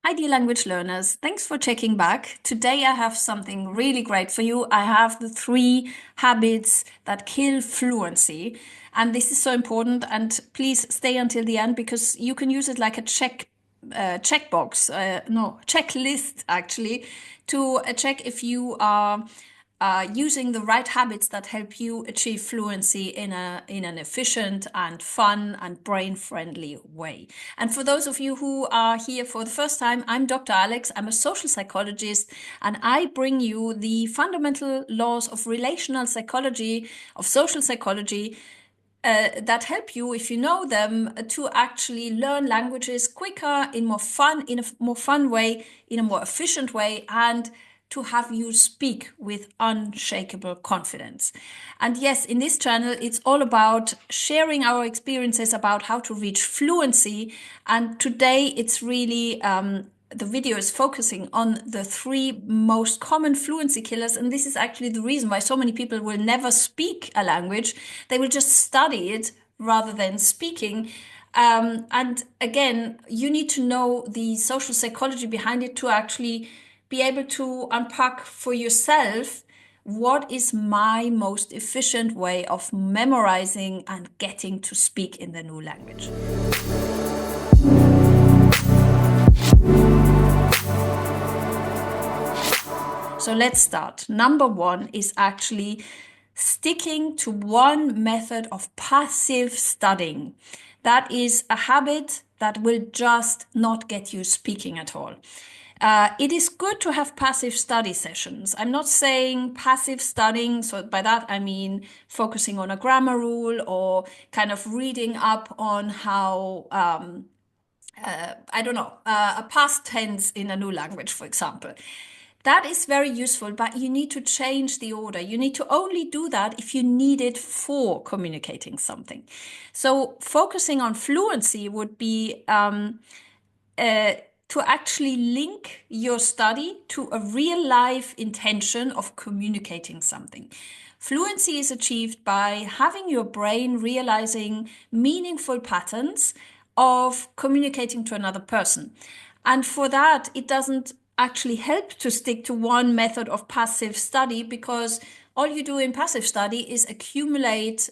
Hi, dear language learners. Thanks for checking back. Today I have something really great for you. I have the 3 habits that kill fluency. And this is so important. And please stay until the end because you can use it like a checkbox, no, checklist actually, to check if you are using the right habits that help you achieve fluency in an efficient and fun and brain-friendly way. And for those of you who are here for the first time, I'm Dr. Alex. I'm a social psychologist, and I bring you the fundamental laws of relational psychology, of social psychology, that help you, if you know them, to actually learn languages quicker, in a more fun way, in a more efficient way, and to have you speak with unshakable confidence. And yes, in this channel, it's all about sharing our experiences about how to reach fluency. And today, it's really the video is focusing on the 3 most common fluency killers. And this is actually the reason why so many people will never speak a language. They will just study it rather than speaking. And again, you need to know the social psychology behind it to actually be able to unpack for yourself what is my most efficient way of memorizing and getting to speak in the new language. So let's start. Number 1 is actually sticking to one method of passive studying. That is a habit that will just not get you speaking at all. It is good to have passive study sessions. I'm not saying passive studying, so by that I mean focusing on a grammar rule or kind of reading up on how, I don't know, a past tense in a new language, for example. That is very useful, but you need to change the order. You need to only do that if you need it for communicating something. So focusing on fluency would be to actually link your study to a real life intention of communicating something. Fluency is achieved by having your brain realizing meaningful patterns of communicating to another person. And for that, it doesn't actually help to stick to one method of passive study because all you do in passive study is accumulate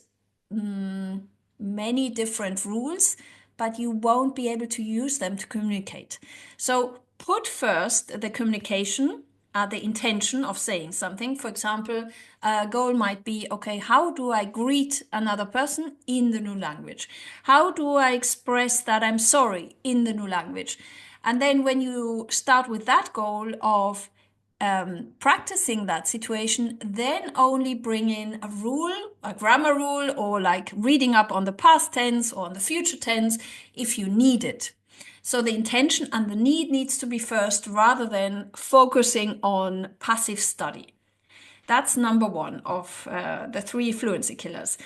many different rules, but you won't be able to use them to communicate. So put first the communication, the intention of saying something. For example, a goal might be, okay, how do I greet another person in the new language? How do I express that I'm sorry in the new language? And then when you start with that goal of practicing that situation, then only bring in a rule, a grammar rule, or like reading up on the past tense or on the future tense if you need it. So the intention and the need needs to be first rather than focusing on passive study. That's number 1 of the 3 fluency killers.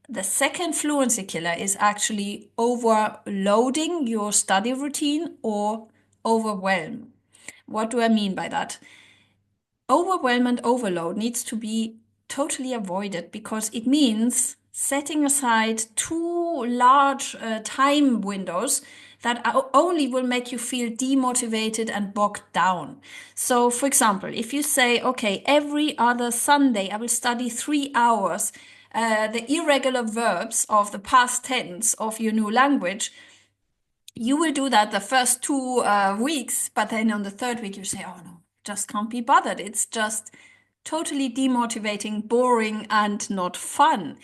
The second fluency killer is actually overloading your study routine or overwhelm. What do I mean by that? Overwhelm and overload needs to be totally avoided because it means setting aside too large time windows that only will make you feel demotivated and bogged down. So, for example, if you say, okay, every other Sunday I will study 3 hours the irregular verbs of the past tense of your new language, you will do that the first 2 weeks, but then on the 3rd week you say, oh no, just can't be bothered. It's just totally demotivating, boring, and not fun.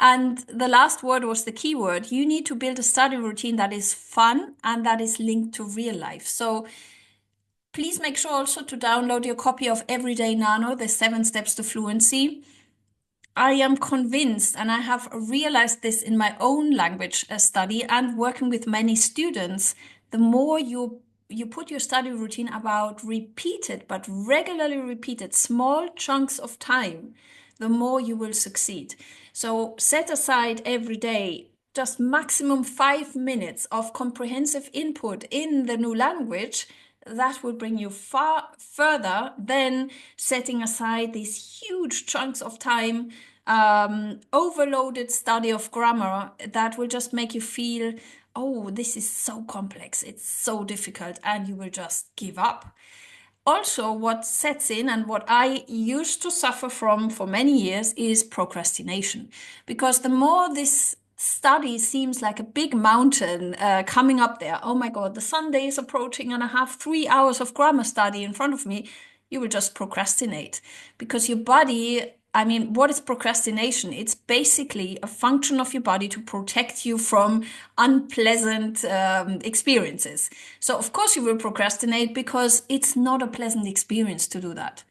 And the last word was the key word. You need to build a study routine that is fun and that is linked to real life. So please make sure also to download your copy of Everyday Nano, the 7 Steps to Fluency. I am convinced, and I have realized this in my own language study and working with many students, the more you put your study routine about repeated, but regularly repeated small chunks of time, the more you will succeed. So set aside every day just maximum 5 minutes of comprehensive input in the new language. That will bring you far further than setting aside these huge chunks of time, overloaded study of grammar that will just make you feel, oh, this is so complex, it's so difficult, and you will just give up. Also, what sets in and what I used to suffer from for many years is procrastination. Because the more this study seems like a big mountain coming up there, oh my God, the Sunday is approaching and I have 3 hours of grammar study in front of me, you will just procrastinate because your body. I mean, what is procrastination? It's basically a function of your body to protect you from unpleasant experiences. So, of course, you will procrastinate because it's not a pleasant experience to do that.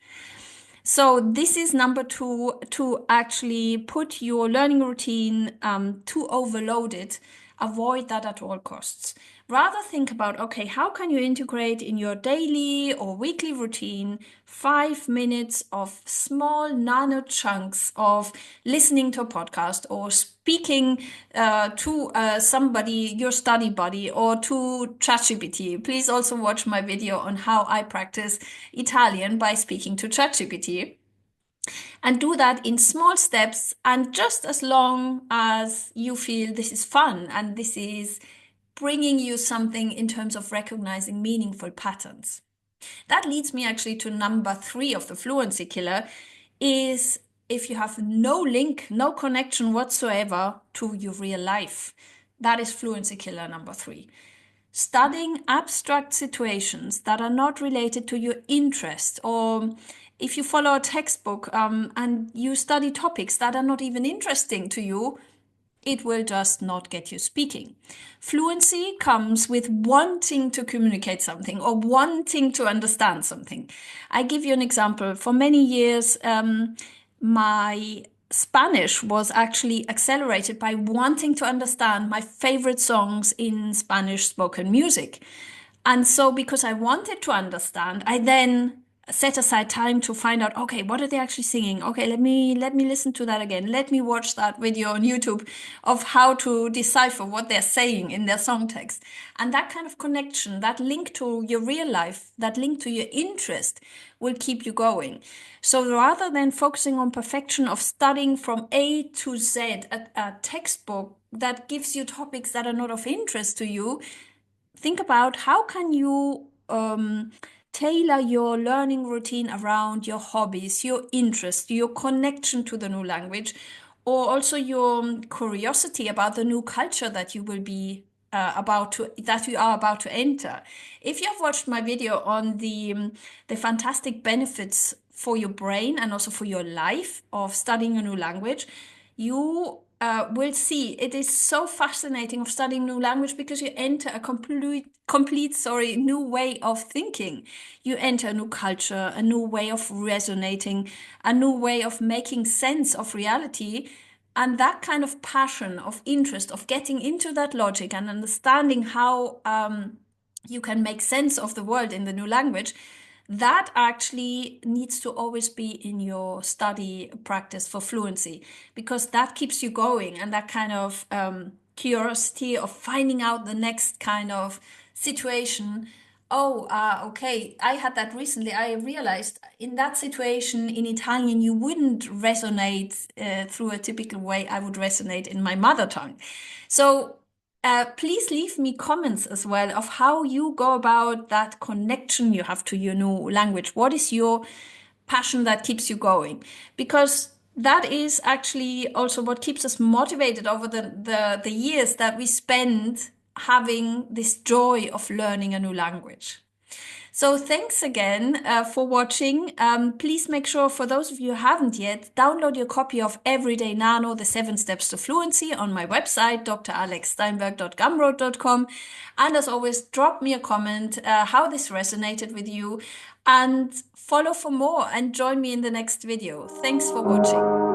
So this is number two, to actually put your learning routine to overload it. Avoid that at all costs. Rather think about, okay, how can you integrate in your daily or weekly routine 5 minutes of small nano chunks of listening to a podcast or speaking to somebody, your study buddy, or to ChatGPT. Please also watch my video on how I practice Italian by speaking to ChatGPT. And do that in small steps and just as long as you feel this is fun and this is bringing you something in terms of recognizing meaningful patterns. That leads me actually to number 3 of the fluency killer is if you have no link, no connection whatsoever to your real life. That is fluency killer number 3. Studying abstract situations that are not related to your interest, or if you follow a textbook and you study topics that are not even interesting to you, it will just not get you speaking. Fluency comes with wanting to communicate something or wanting to understand something. I give you an example. For many years, my Spanish was actually accelerated by wanting to understand my favorite songs in Spanish spoken music. And so, because I wanted to understand, I then set aside time to find out, okay, what are they actually singing? Okay, let me listen to that again. Let me watch that video on YouTube of how to decipher what they're saying in their song text. And that kind of connection, that link to your real life, that link to your interest will keep you going. So rather than focusing on perfection of studying from A to Z, a textbook that gives you topics that are not of interest to you, think about how can you tailor your learning routine around your hobbies, your interest, your connection to the new language, or also your curiosity about the new culture that you will be that you are about to enter. If you have watched my video on the fantastic benefits for your brain and also for your life of studying a new language, you will see it is so fascinating of studying new language because you enter a complete new way of thinking. You enter a new culture, a new way of resonating, a new way of making sense of reality. And that kind of passion, of interest, of getting into that logic and understanding how you can make sense of the world in the new language, that actually needs to always be in your study practice for fluency, because that keeps you going, and that kind of curiosity of finding out the next kind of situation. Oh, okay, I had that recently. I realized in that situation in Italian, you wouldn't resonate through a typical way I would resonate in my mother tongue. So please leave me comments as well of how you go about that connection you have to your new language. What is your passion that keeps you going? Because that is actually also what keeps us motivated over the years that we spend having this joy of learning a new language. So thanks again for watching. Please make sure, for those of you who haven't yet, download your copy of Everyday Nano, the 7 Steps to Fluency on my website, dralexsteinberg.gumroad.com. And as always, drop me a comment how this resonated with you, and follow for more and join me in the next video. Thanks for watching.